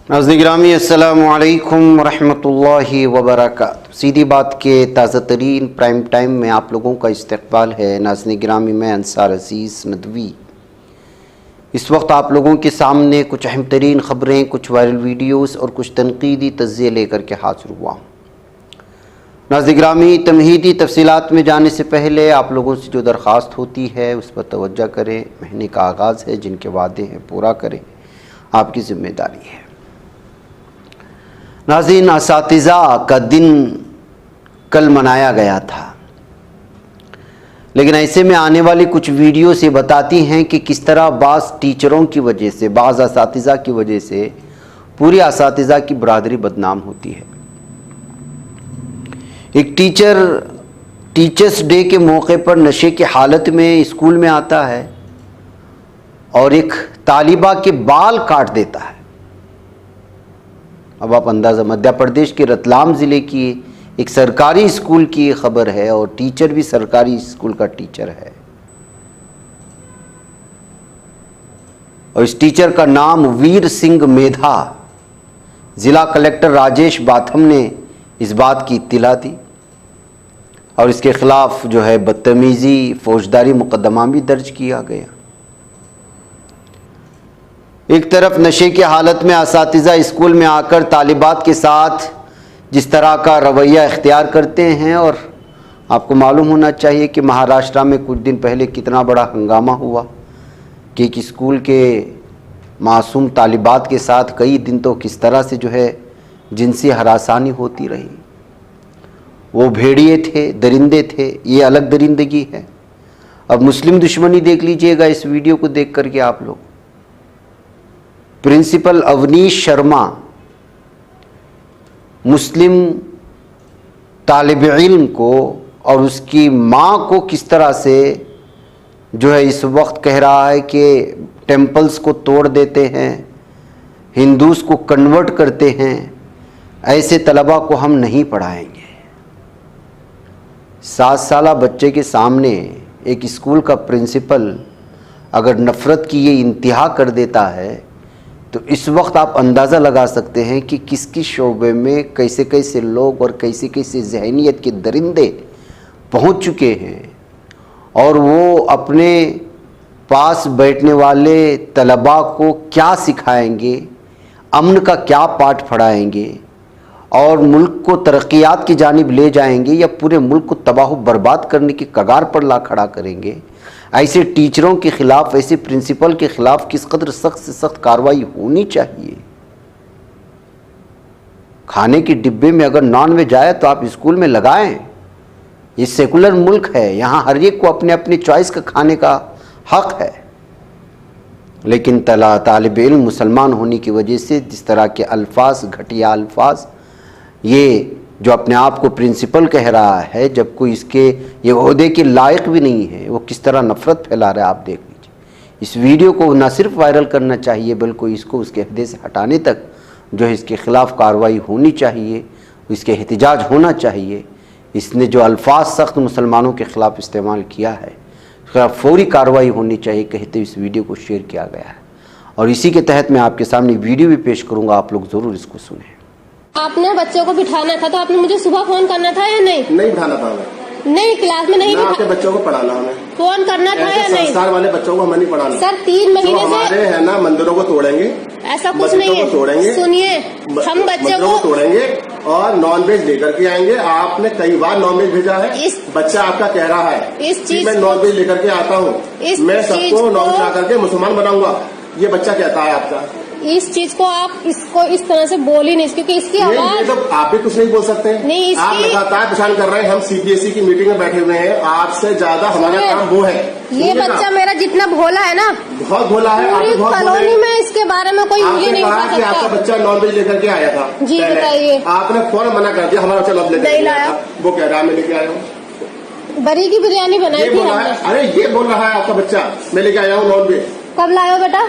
नाज़रीन गिरामी अस्सलामु अलैकुम रहमतुल्लाहि व बरकातुहू। सीधी बात के ताज़ा तरीन प्राइम टाइम में आप लोगों का इस्तकबाल है। नाज़रीन गिरामी मैं अंसार अज़ीज़ नदवी इस वक्त आप लोगों के सामने कुछ अहम तरीन ख़बरें, कुछ वायरल वीडियोस और कुछ तनकीदी तज़्ज़िये लेकर के हाज़िर हुआ हूँ। नाज़रीन गिरामी तमहीदी तफसीलात में जाने से पहले आप लोगों से जो दरख्वास्त होती है उस पर तवज्जो करें। महीने का आगाज़ है, जिनके वादे हैं पूरा करें, आपकी ज़िम्मेदारी है। नाज़रीन, असातिज़ा का दिन कल मनाया गया था, लेकिन ऐसे में आने वाली कुछ वीडियो से बताती हैं कि किस तरह बाज़ टीचरों की वजह से, बाज़ असातिज़ा की वजह से पूरी असातिज़ा की बरादरी बदनाम होती है। एक टीचर टीचर्स डे के मौके पर नशे की हालत में स्कूल में आता है और एक तालिबा के बाल काट देता है। अब आप अंदाज़ा, मध्य प्रदेश के रतलाम ज़िले की एक सरकारी स्कूल की ये खबर है और टीचर भी सरकारी स्कूल का टीचर है। और इस टीचर का नाम वीर सिंह मेधा। ज़िला कलेक्टर राजेश बाथम ने इस बात की इत्तिला दी और इसके ख़िलाफ़ जो है बदतमीज़ी फौजदारी मुकदमा भी दर्ज किया गया। एक तरफ नशे की हालत में असातिज़ा स्कूल में आकर तालिबात के साथ जिस तरह का रवैया इख्तियार करते हैं, और आपको मालूम होना चाहिए कि महाराष्ट्र में कुछ दिन पहले कितना बड़ा हंगामा हुआ कि एक स्कूल के मासूम तालिबात के साथ कई दिन तो किस तरह से जो है जिनसी हरासानी होती रही। वो भेड़िए थे, दरिंदे थे, ये अलग दरिंदगी है। अब मुस्लिम दुश्मनी देख लीजिएगा इस वीडियो को देख करके आप लोग। प्रिंसिपल अवनीश शर्मा मुस्लिम तालिब इल्म को और उसकी माँ को किस तरह से जो है इस वक्त कह रहा है कि टेम्पल्स को तोड़ देते हैं, हिंदूज़ को कन्वर्ट करते हैं, ऐसे तलबा को हम नहीं पढ़ाएंगे। 7 साला बच्चे के सामने एक स्कूल का प्रिंसिपल अगर नफ़रत की ये इंतहा कर देता है तो इस वक्त आप अंदाज़ा लगा सकते हैं कि किस किस शोबे में कैसे कैसे लोग और कैसे कैसे जहनीत के दरिंदे पहुंच चुके हैं, और वो अपने पास बैठने वाले तलबा को क्या सिखाएंगे, अमन का क्या पाठ पढ़ाएंगे और मुल्क को तरक्यात की जानिब ले जाएंगे या पूरे मुल्क को तबाह बर्बाद करने की कगार पर ला खड़ा करेंगे। ऐसे टीचरों के ख़िलाफ़, ऐसे प्रिंसिपल के ख़िलाफ़ किस कदर सख्त से सख्त कार्रवाई होनी चाहिए। खाने के डिब्बे में अगर नॉन वेज आए तो आप स्कूल में लगाएं। ये सेकुलर मुल्क है, यहाँ हर एक को अपने अपने चॉइस का खाने का हक़ है। लेकिन तालिब इल्म मुसलमान होने की वजह से जिस तरह के अल्फाज, घटिया अल्फाज, ये जो अपने आप को प्रिंसिपल कह रहा है, जब कोई इसके ये ओहदे के लायक भी नहीं है, वो किस तरह नफ़रत फैला रहा है आप देख लीजिए। इस वीडियो को न सिर्फ वायरल करना चाहिए बल्कि इसको उसके अहदे से हटाने तक जो है इसके ख़िलाफ़ कार्रवाई होनी चाहिए, इसके एहतिजाज होना चाहिए। इसने जो अल्फाज सख्त मुसलमानों के ख़िलाफ़ इस्तेमाल किया है, उसका फौरी कार्रवाई होनी चाहिए कहते इस वीडियो को शेयर किया गया है। और इसी के तहत मैं आपके सामने वीडियो भी पेश करूँगा, आप लोग ज़रूर इसको सुनें। आपने बच्चों को बिठाना था तो आपने मुझे सुबह फोन करना था या नहीं? नहीं बिठाना था हमें। नहीं, क्लास में नहीं आपके बच्चों को पढ़ाना हमें फोन करना था या नहीं? संस्कार वाले बच्चों को हमें नहीं पढ़ाना सर। 3 महीने से हमारे है ना, मंदिरों को तोड़ेंगे, ऐसा कुछ नहीं है। तोड़ेंगे, सुनिए, हम बच्चों को तोड़ेंगे और नॉन वेज लेकर के आएंगे। आपने कई बार नॉन वेज भेजा है, बच्चा आपका कह रहा है इस चीज मैं नॉन वेज लेकर के आता हूँ, मैं सबको नॉन वेज ला करके मुसलमान बनाऊंगा, ये बच्चा कहता है आपका। इस चीज को आप इसको इस तरह से बोल ही नहीं, क्योंकि इसकी आवाज तो आप भी कुछ नहीं बोल सकते। नहीं, आप लगातार परेशान कर रहे हैं। हम सीबीएसई की मीटिंग में बैठे हुए हैं, आपसे ज्यादा हमारा काम वो है। ये बच्चा मेरा जितना भोला है ना, बहुत भोला है। पूरी कॉलोनी में इसके बारे में कोई मुझे नहीं बता सकता। आपका बच्चा नॉन वेज लेकर के आया था। जी बताइए। आपने फौरन मना कर दिया, हमारा बच्चा नॉन वेज नहीं लाया। वो कह रहा है मैं लेके आया हूँ। बरी की बिरयानी बनाई थी हमने। अरे ये बोल रहा है आपका बच्चा मैं लेके आया हूँ नॉन वेज। कब लाए हो बेटा?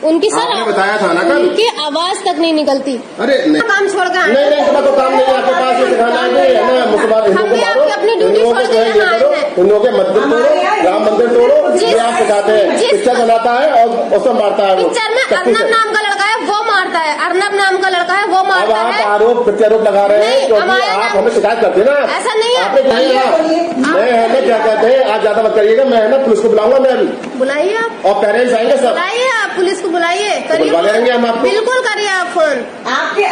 उनकी सर आपने बताया था ना कल, उनकी आवाज तक नहीं निकलती। अरे नहीं काम छोड़ के नहीं नहीं, इतना तो काम नहीं है आपके पास, ये सिखाना है ना मुसलमान हिंदुओं को मारो, अपनी ड्यूटी हिंदुओं को छोड़ के ये करो, हिंदुओं के मंदिर तोड़ो, राम मंदिर तोड़ो, ये आप सिखाते हैं। पिक्चर बनाता है और उसमें मारता है वो। पिक्चर में अर्नब नाम का लड़का है वो मारता है, अर्नब नाम का लड़का है वो अब मारता आप है। आरोप प्रत्यारोप लगा रहे हैं नहीं, क्योंकि हमारे आप हमें शिकायत करते हैं ना। ऐसा नहीं है। आपने कही ना, मैं है ना क्या कहते हैं, आप ज्यादा मत करिएगा, मैं है ना पुलिस को बुलाऊंगा मैं अभी, बुलाइए आप, और पेरेंट्स आएंगे सब, बुलाइए आप पुलिस को बुलाइए, करिए बुलवा लेंगे हम आपको। बिल्कुल करिए आप फोन।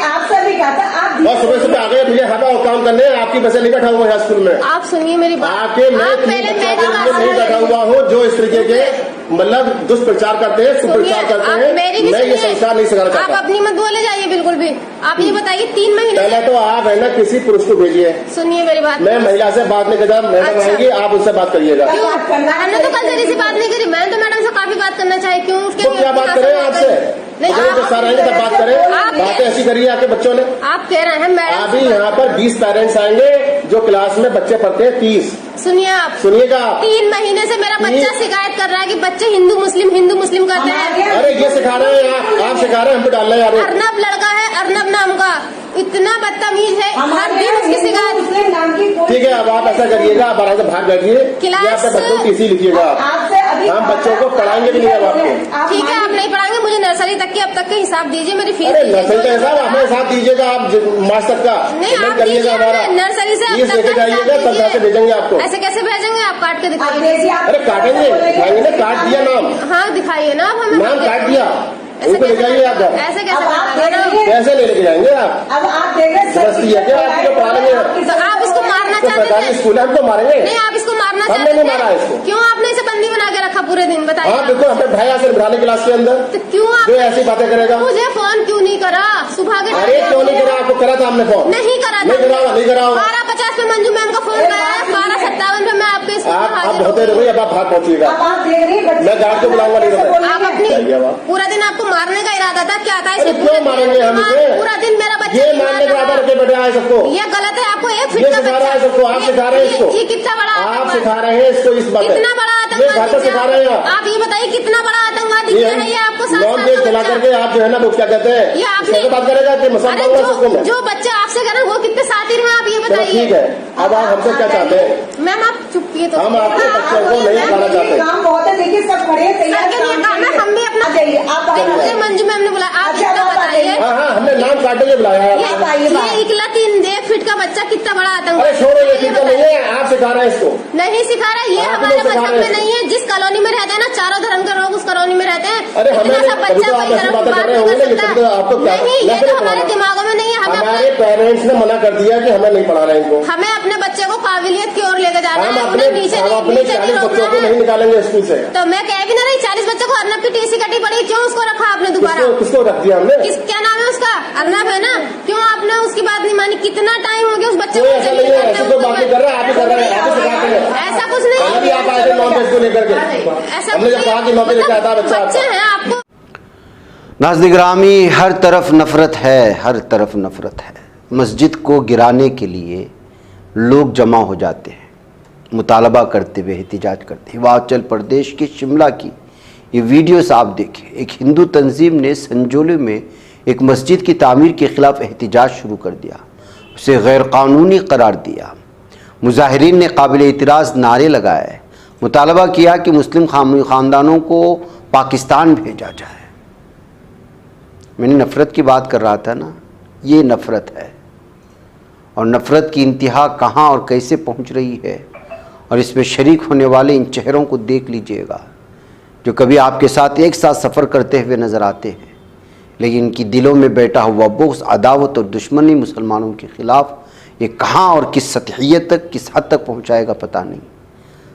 आपसे भी कहा था आप, और सुबह सुबह आ गए मुझे हवा और काम करने, आपकी वजह नहीं बैठा हुआ है स्कूल में। आप सुनिए मेरी बात, आके मैं आप पहले नहीं बैठा हुआ हूँ जो इस तरीके के मतलब दुष्प्रचार करते हैं, सुप्रचार करते हैं, मैं ये संस्कार नहीं सिखाना चाहता। आप अपनी मत बोले जाइए बिल्कुल भी। आप ये बताइए 3 महीने पहले तो आप है ना किसी पुरुष को भेजिए, सुनिए मेरी बात, मैं महिला से बात नहीं करता, मैडम आएंगी आप उससे बात करिएगा। क्यों? हमने तो कल जल्दी से बात नहीं करी, मैंने तो मैडम से काफी बात करना चाहिए, क्यों उसके तो क्या बात करें आपसे? नहीं, जब सर आएंगे तब बात करें, बातें ऐसी करिए आपके बच्चों ने। आप कह रहे हैं मैडम, अभी यहाँ पर 20 पेरेंट्स आएंगे जो क्लास में बच्चे पढ़ते हैं 30। सुनिए आप, सुनिएगा, 3 महीने से मेरा बच्चा शिकायत कर रहा है कि बच्चे हिंदू मुस्लिम करते हैं। अरे ये सिखा रहे हैं आप सिखा रहे हैं, हम पे डाल रहे हैं यार। अर्नब लड़का है, अर्नब नाम का, इतना बदतमीज है, हर दिन उसकी शिकायत। ठीक है, अब आप ऐसा करिएगा, आप आराम से बाहर बैठिए, अपने बच्चों की टीसी लिखिएगा, हम बच्चों को पढ़ाएंगे भी नहीं अब आपको। ठीक है, आप नहीं पढ़ाएंगे, मुझे नर्सरी तक की अब तक का हिसाब दीजिए, मेरी फीस अरे नर्सरी का हिसाब हमें हिसाब दीजिएगा, आप मार्च तक का नहीं, आप करिएगा हमारा, नर्सरी से फीस लेके जाइएगा तब जाके भेजेंगे आपको। ऐसे कैसे भेजेंगे आप? काट के दिखाइए। अरे काटेंगे, दिखाएंगे ना, काट दिया नाम, हाँ दिखाइए ना, आप हमें नाम काट दिया, उनको ले जाइए आप घर। ऐसे कैसे ले लेके जाएंगे आप? अब आप देख रहे समझती है क्या आपको पढ़ा लेंगे? तो आप इसको मारना चाहते सरकारी हैं? स्कूल है, हम तो मारेंगे नहीं, आप इसको मारना हमने चाहते नहीं मारा हैं? इसको। क्यों आपने इसे बंदी बना के रखा पूरे दिन? बताइए। हाँ बिल्कुल, हमें भैया से बिठा ले क्लास के अंदर, तो क्यों आप जो ऐसी बातें करेगा? मुझे फोन क्यों नहीं करा सुबह के? अरे क्यों नहीं करा? आपको करा था हमने फोन? नहीं करा, नहीं करा 12:50 पे मंजू मैम का फोन आया, 12:57 पे मैं आपके स्कूल में आप हाजिर होते रहोगे, अब आप बाहर पहुंचिएगा, आप देख रही मैं गार्ड को बुलाऊंगा नहीं तो। आप अपनी पूरा दिन आपको मारने का इरादा था, क्या था? अरे क्यों मारेंगे हम इसे? पूरा दिन मेरा बच्चा ये मारने का इरादा रखे बैठे आए सबको, ये गलत है। आपको एक ये फिट का सिखा रहा है बच्चा, सबको, आप सिखा रहे हैं इसको, ये कितना बड़ा आप आतंकवादी? सिखा रहे हैं इसको इस बात, कितना बड़ा ये घर पर आतंकवादी? सिखा रहे हैं आप ये बताइए कितना बड़ा आतंकवादी ये है ये आपको? नॉन वेज खिला करके आप जो है ना वो क्या कहते हैं, ये आपने कैसे बात करेगा कि मुसलमान हुआ सबको मैं? जो बच्चा आपसे कह रहा है वो कितने साथी हैं आप ये चलो बताइए। ठीक है, अब आप हमसे क्या चाहते हैं? मैम आप चुप किए तो हम आपके बच्चों को नहीं सिखाना चाहते। काम बहुत है, देखिए सब खड़े हैं तैयार, सबके लिए काम है, हम भी अपना जाइए आप मुझे मंजू मैम ने बुलाया, आप अच्छा, इतना आप बताइए। आइए। हाँ हाँ, हमने नाम काटे के बुलाया है आपको। ये इकला 1 फीट का बच्चा कितना बड़ा आतंकवादी? अरे छोड़ो, ये ठीक नहीं है, आप सिखा रहे हैं इसको। नहीं सिखा रहा, ये आप हमारे लोग सिखा मजहब रहे में हैं। नहीं है। जिस कॉलोनी में रहते हैं ना, चारों धर्म के लोग उस कॉलोनी में रहते हैं। अरे हमें इतना सा नहीं, बच्चा तो कोई आप ऐसी धर्म बातें की कर बात रहे नहीं होंगे, कर लेकिन तो आपको सकता। क्या नहीं, ये नफरत तो हमारे पढ़ाना। दिमागों में नहीं है। हमारे पेरेंट्स ने मना कर दिया कि हमें नहीं पढ़ा रहे इनको, हमें अपने बच्चे को काबिलियत की ओर लेकर जाना हम है, अपने उन्हें नीचे नहीं 40 बच्चों को नहीं निकालेंगे स्कूल से। तो मैं कह भी ना रही, 40 बच्चों को अर्नब की टीसी कटी पड़ी, क्यों उसको रखा आपने दोबारा? किसको रख दिया हमने? क्या नाम है उसका? अर्नब है ना? क्यों आपने उसकी बात नहीं मानी? कितना टाइम हो गया उस बच्चे कोई ऐसा नहीं है, ऐसी कोई बात नहीं कर रहा है, आप ही कर रहे हैं, आप ही सिखाते हैं। ऐसा कुछ नहीं अभी आप आए थे नॉन वेज को लेकर के, ऐसा हमने जब कहा कि नौकरी लेकर आता है बच्चा बच्चे आपका। हैं आपको। नाज़रीन गिरामी, हर तरफ नफ़रत है, हर तरफ नफ़रत है। मस्जिद को गिराने के लिए लोग जमा हो जाते हैं, मुतालबा करते हुए, एहतिजाज करते। हिमाचल प्रदेश के शिमला की ये वीडियोस आप देखें। एक हिंदू तंजीम ने संजौली में एक मस्जिद की तामीर के ख़िलाफ़ एहतिजाज शुरू कर दिया, उसे गैर कानूनी करार दिया। मुजाहिरीन ने काबिल एतराज़ नारे लगाए, मुतालबा किया कि मुस्लिम ख़ानदानों को पाकिस्तान भेजा जाए। मैंने नफ़रत की बात कर रहा था ना, ये नफ़रत है। और नफ़रत की इंतहा कहाँ और कैसे पहुँच रही है, और इसमें शरीक होने वाले इन चेहरों को देख लीजिएगा, जो कभी आपके साथ एक साथ सफ़र करते हुए नज़र आते हैं, लेकिन इनकी दिलों में बैठा हुआ बुग़्ज़, अदावत और दुश्मनी मुसलमानों के ख़िलाफ़ ये कहाँ और किस सतहियत तक, किस हद तक पहुँचाएगा पता नहीं।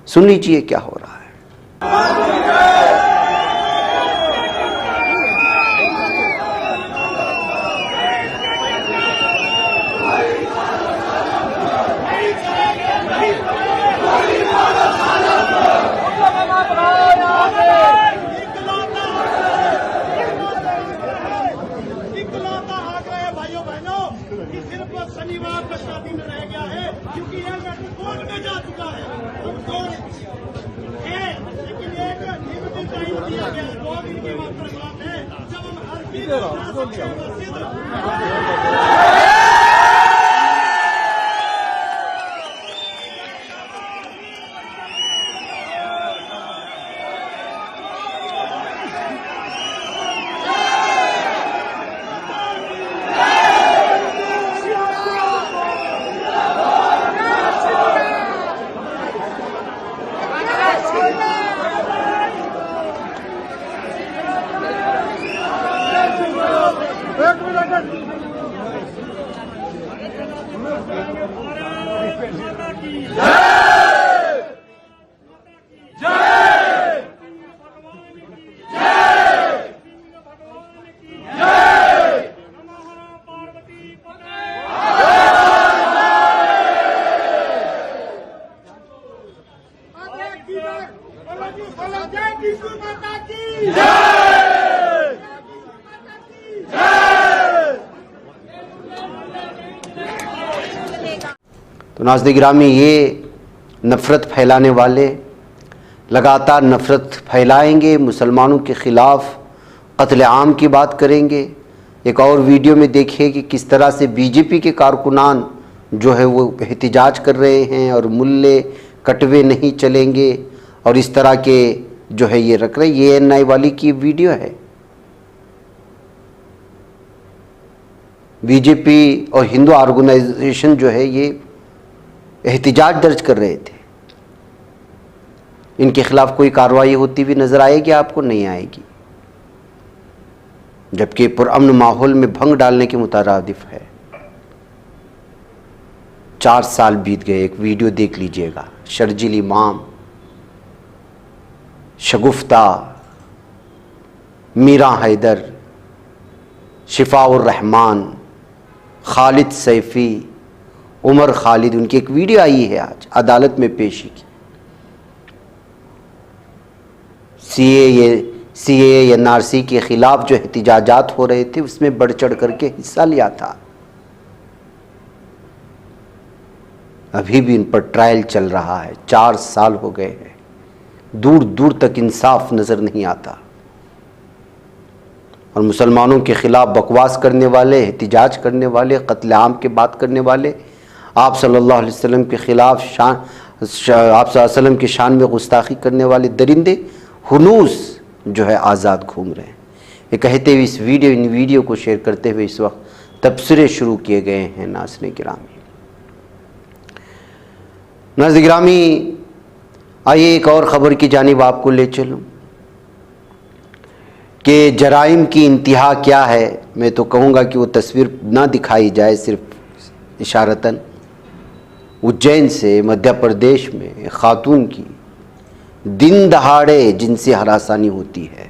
सुन लीजिए क्या हो रहा है। शनिवार का शादी में रह गया है, क्योंकि यह कोर्ट में जा चुका है। लेकिन एक तो नाज़रीन गिरामी, ये नफ़रत फैलाने वाले लगातार नफ़रत फैलाएंगे, मुसलमानों के ख़िलाफ़ कत्ल आम की बात करेंगे। एक और वीडियो में देखिए कि किस तरह से बीजेपी के कारकुनान जो है वो एहतिजाज कर रहे हैं और मुल्ले कटवे नहीं चलेंगे और इस तरह के जो है ये रख रहे। ये एएनआई वाली की वीडियो है। बीजेपी और हिंदू ऑर्गेनाइजेशन जो है ये एहतिजाज दर्ज कर रहे थे। इनके खिलाफ कोई कार्रवाई होती हुई नजर आएगी आपको? नहीं आएगी, जबकि पुरअमन माहौल में भंग डालने के मुतरादिफ है। 4 साल बीत गए। एक वीडियो देख लीजिएगा। शर्जिल इमाम, शगुफ्ता, मीरा हैदर, शिफाउर रहमान, खालिद सैफ़ी, उमर खालिद, उनकी एक वीडियो आई है आज अदालत में पेशी की। सीएए एनआरसी के ख़िलाफ़ जो एहतिजाजात हो रहे थे उसमें बढ़ चढ़ करके हिस्सा लिया था। अभी भी इन पर ट्रायल चल रहा है। 4 साल हो गए हैं। दूर दूर तक इंसाफ नज़र नहीं आता और मुसलमानों के ख़िलाफ़ बकवास करने वाले, एहतिजाज करने वाले, कत्ल आम की बात करने वाले, आप सल्लल्लाहु अलैहि वसल्लम के ख़िलाफ़ आप सल्लल्लाहु अलैहि वसल्लम की शान में गुस्ताखी करने वाले दरिंदे हुनूस जो है आज़ाद घूम रहे हैं। ये कहते हुए इन वीडियो को शेयर करते हुए इस वक्त तबसरे शुरू किए गए हैं। नाज़रीन गिरामी, आइए एक और ख़बर की जानिब आपको ले चलूँ कि जराइम की इंतहा क्या है। मैं तो कहूँगा कि वो तस्वीर ना दिखाई जाए, सिर्फ इशारतन। उज्जैन से मध्य प्रदेश में एक खातून की दिन दहाड़े जिनसी हरासानी होती है।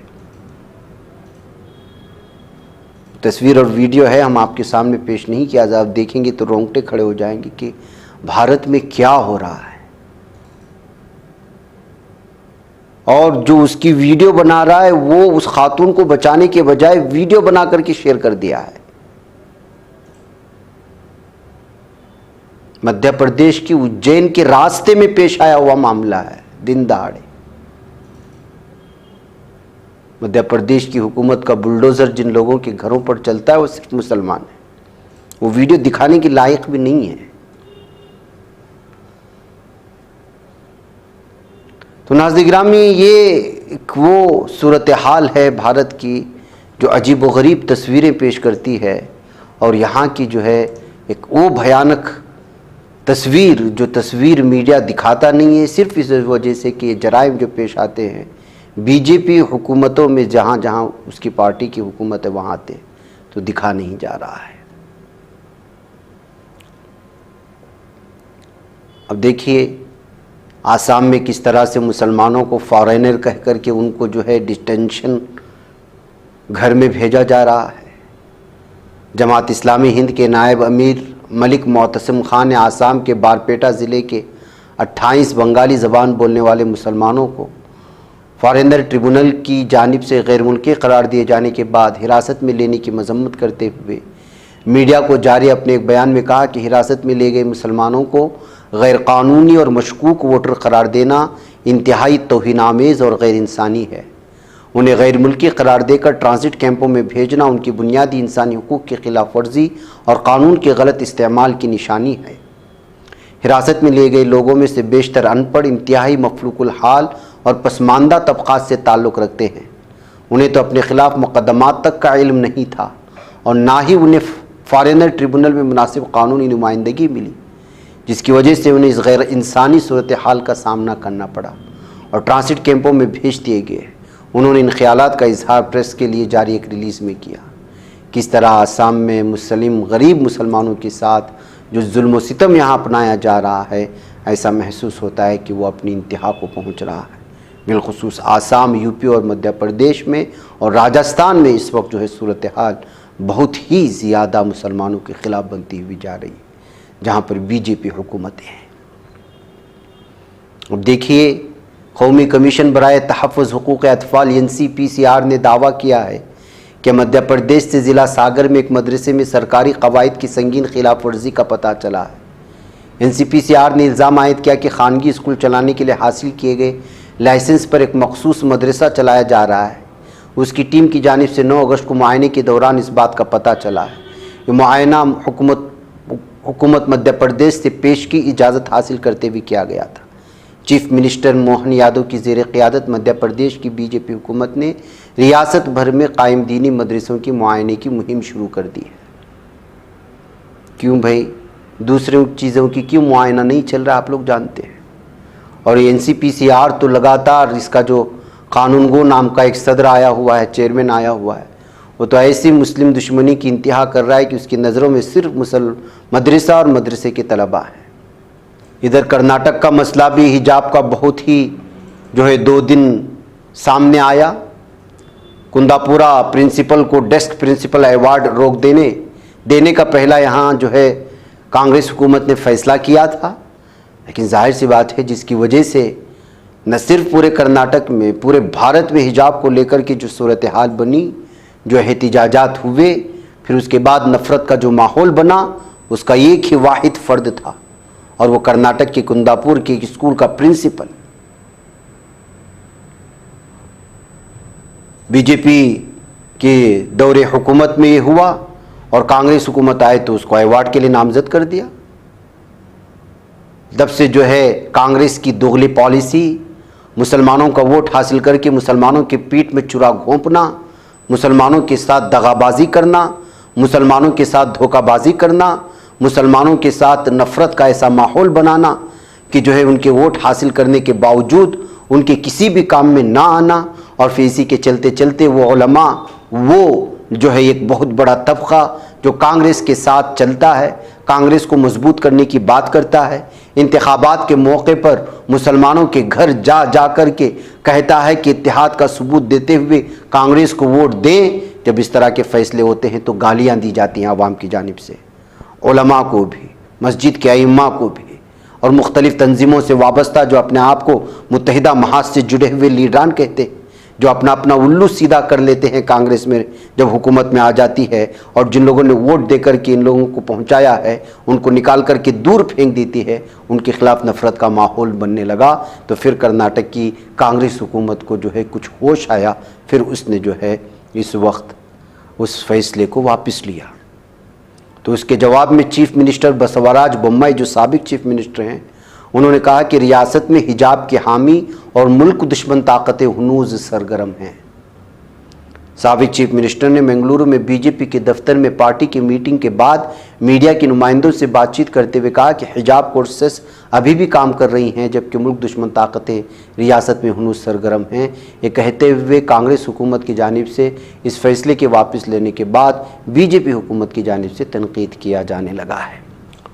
तस्वीर और वीडियो है, हम आपके सामने पेश नहीं किया। आप देखेंगे तो रोंगटे खड़े हो जाएंगे कि भारत में क्या हो रहा है। और जो उसकी वीडियो बना रहा है वो उस खातून को बचाने के बजाय वीडियो बना करके शेयर कर दिया है। मध्य प्रदेश की उज्जैन के रास्ते में पेश आया हुआ मामला है। दिन दहाड़े मध्य प्रदेश की हुकूमत का बुलडोजर जिन लोगों के घरों पर चलता है वो सिर्फ मुसलमान है। वो वीडियो दिखाने के लायक भी नहीं है। तो नाज़रीन गिरामी, ये वो सूरत हाल है भारत की जो अजीब व गरीब तस्वीरें पेश करती है। और यहाँ की जो है एक वो भयानक तस्वीर जो तस्वीर मीडिया दिखाता नहीं है, सिर्फ इस वजह से कि जराइम जो पेश आते हैं बीजेपी हुकूमतों में, जहाँ जहाँ उसकी पार्टी की हुकूमत है वहाँ आते तो दिखा नहीं जा रहा है। अब देखिए आसाम में किस तरह से मुसलमानों को फॉरेनर कह करके उनको जो है डिटेंशन घर में भेजा जा रहा है। जमात इस्लामी हिंद के नायब अमीर मलिक मोतसिम खान ने आसाम के बारपेटा ज़िले के 28 बंगाली ज़बान बोलने वाले मुसलमानों को फॉरेनर ट्रिब्यूनल की जानिब से गैर मुल्की करार दिए जाने के बाद हिरासत में लेने की मजम्मत करते हुए मीडिया को जारी अपने एक बयान में कहा कि हिरासत में ले गए मुसलमानों को गैर कानूनी और मशकूक वोटर करार देना इंतहाई तौहीनामेज़ और गैर इंसानी है। उन्हें गैर मुल्की करार देकर ट्रांजिट कैंपों में भेजना उनकी बुनियादी इंसानी हुकूक की खिलाफ वर्जी और कानून के गलत इस्तेमाल की निशानी है। हिरासत में लिए गए लोगों में से बेशतर अनपढ़, इंतहाई मफलूकुल हाल और पसमानदा तबक़ात से ताल्लुक़ रखते हैं। उन्हें तो अपने खिलाफ मुकदमात तक का इल्म नहीं था और ना ही उन्हें फॉरेनर ट्रिब्यूनल में मुनासिब कानूनी नुमाइंदगी मिली, जिसकी वजह से उन्हें इस गैर इंसानी सूरत हाल का सामना करना पड़ा और ट्रांसिट कैंपों में भेज दिए गए। उन्होंने इन ख्यालात का इजहार प्रेस के लिए जारी एक रिलीज़ में किया। किस तरह आसाम में मुस्लिम गरीब मुसलमानों के साथ जो जुल्म सितम यहाँ अपनाया जा रहा है, ऐसा महसूस होता है कि वो अपनी इंतहा को पहुँच रहा है। बिलखुसूस आसाम, यूपी और मध्य प्रदेश में और राजस्थान में इस वक्त जो है सूरत हाल बहुत ही ज़्यादा मुसलमानों के ख़िलाफ़ बनती हुई जा रही है, जहाँ पर बीजेपी हुकूमतें हैं। अब देखिए, कौमी कमीशन बराए तहफ़्फ़ुज़ हुकूक़ अतफ़ाल NCPCR ने दावा किया है कि मध्य प्रदेश से ज़िला सागर में एक मदरसे में सरकारी कवायद की संगीन खिलाफ वर्जी का पता चला है। NCPCR ने इल्ज़ाम आयद किया कि खानगी स्कूल चलाने के लिए हासिल किए गए लाइसेंस पर एक मखसूस मदरसा चलाया जा रहा है। उसकी टीम की जानिब से 9 अगस्त को मुआयने के दौरान इस बात का पता चला है। ये मुआयना हुकूमत मध्य प्रदेश से पेश की इजाज़त हासिल करते हुए किया गया था। चीफ मिनिस्टर मोहन यादव की ज़ेर क़ियादत मध्य प्रदेश की बीजेपी हुकूमत ने रियासत भर में कायम दीनी मदरसों की मुआयने की मुहिम शुरू कर दी है। क्यों भाई, दूसरे चीज़ों की क्यों मुआयना नहीं चल रहा, आप लोग जानते हैं। और NCPCR तो लगातार इसका जो कानूनगो नाम का एक सदर आया हुआ है, चेयरमैन आया हुआ है, वो तो ऐसी मुस्लिम दुश्मनी की इंतहा कर रहा है कि उसकी नज़रों में सिर्फ मदरसा और मदरसे के तलबा हैं। इधर कर्नाटक का मसला भी हिजाब का बहुत ही जो है 2 दिन सामने आया। कुंदापुरा प्रिंसिपल को डेस्क प्रिंसिपल अवार्ड रोक देने का पहला यहाँ जो है कांग्रेस हुकूमत ने फैसला किया था, लेकिन जाहिर सी बात है जिसकी वजह से न सिर्फ पूरे कर्नाटक में, पूरे भारत में हिजाब को लेकर के जो सूरत हाल बनी, जो एहतिजाजात हुए, फिर उसके बाद नफ़रत का जो माहौल बना, उसका एक ही वाहिद फ़र्द था और वो कर्नाटक के कुंदापुर के स्कूल का प्रिंसिपल। बीजेपी के दौरे हुकूमत में ये हुआ और कांग्रेस हुकूमत आए तो उसको अवार्ड के लिए नामजद कर दिया। तब से जो है कांग्रेस की दोगली पॉलिसी, मुसलमानों का वोट हासिल करके मुसलमानों के पीठ में चुरा घोंपना, मुसलमानों के साथ दगाबाजी करना, मुसलमानों के साथ धोखाबाजी करना, मुसलमानों के साथ नफ़रत का ऐसा माहौल बनाना कि जो है उनके वोट हासिल करने के बावजूद उनके किसी भी काम में ना आना, और फिर इसी के चलते चलते वो उलमा, वो जो है एक बहुत बड़ा तबका जो कांग्रेस के साथ चलता है, कांग्रेस को मजबूत करने की बात करता है, इंतखाबात के मौके पर मुसलमानों के घर जा जा कर के कहता है कि इत्तेहाद का सबूत देते हुए कांग्रेस को वोट दें। जब इस तरह के फैसले होते हैं तो गालियां दी जाती हैं आवाम की जानिब से, उलमा को भी, मस्जिद के अइम्मा को भी और मुख्तलिफ तंजीमों से वाबस्ता जो अपने आप को मुत्तहिदा महाज से जुड़े हुए लीडरान कहते, जो अपना अपना उल्लू सीधा कर लेते हैं कांग्रेस में जब हुकूमत में आ जाती है, और जिन लोगों ने वोट देकर के इन लोगों को पहुंचाया है उनको निकाल करके दूर फेंक देती है, उनके खिलाफ नफरत का माहौल बनने लगा। तो फिर कर्नाटक की कांग्रेस हुकूमत को जो है कुछ होश आया, फिर उसने जो है इस वक्त उस फैसले को वापस लिया। तो उसके जवाब में चीफ मिनिस्टर बसवराज बोम्मई, जो साबिक चीफ मिनिस्टर हैं, उन्होंने कहा कि रियासत में हिजाब के हामी और मुल्क दुश्मन ताकतें हनूज सरगर्म हैं। साबिक चीफ मिनिस्टर ने बेंगलुरु में बीजेपी के दफ्तर में पार्टी की मीटिंग के बाद मीडिया के नुमाइंदों से बातचीत करते हुए कहा कि हिजाब कोर्सेस अभी भी काम कर रही हैं, जबकि मुल्क दुश्मन ताकतें रियासत में हनूज सरगर्म हैं। ये कहते हुए कांग्रेस हुकूमत की जानिब से इस फैसले के वापस लेने के बाद बीजेपी हुकूमत की जानिब से तनकीद किया जाने लगा है।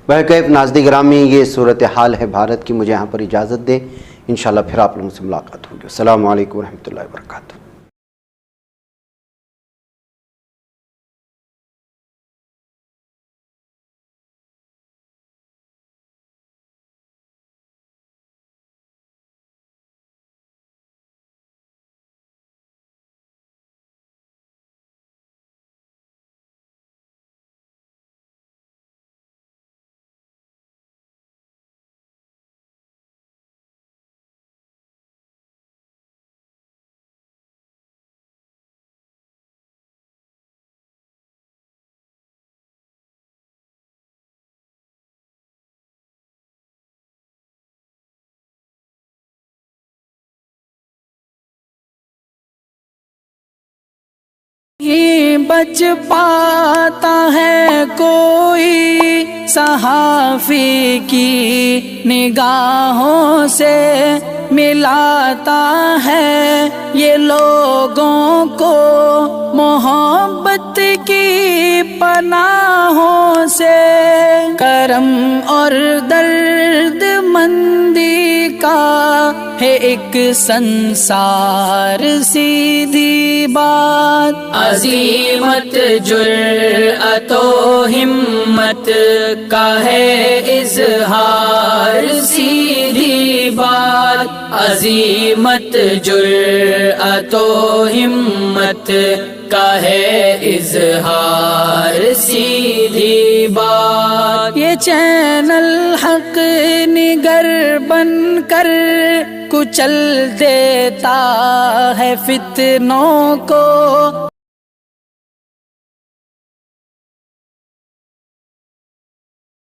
बहरकैफ नाज़रीन गिरामी, ये सूरत हाल है भारत की। मुझे यहाँ पर इजाज़त दें, इंशाअल्लाह फिर आप लोगों से मुलाकात होगी। अस्सलामु अलैकुम रहमतुल्लाहि व बरकातुहू। ही बच पाता है कोई सहाफी की निगाहों से मिलाता है ये लोगों को मोहब्बत की पनाहों से। करम और दर्द मंदी का है एक संसार सीधी बात। अजीमत जुर्अतो हिम्मत का है इजहार सीधी बात। अजीमत जुर्अतो हिम्मत का है इजहार सीधी बात। ये चैनल हक निगर बनकर कुचल देता है फितनों को।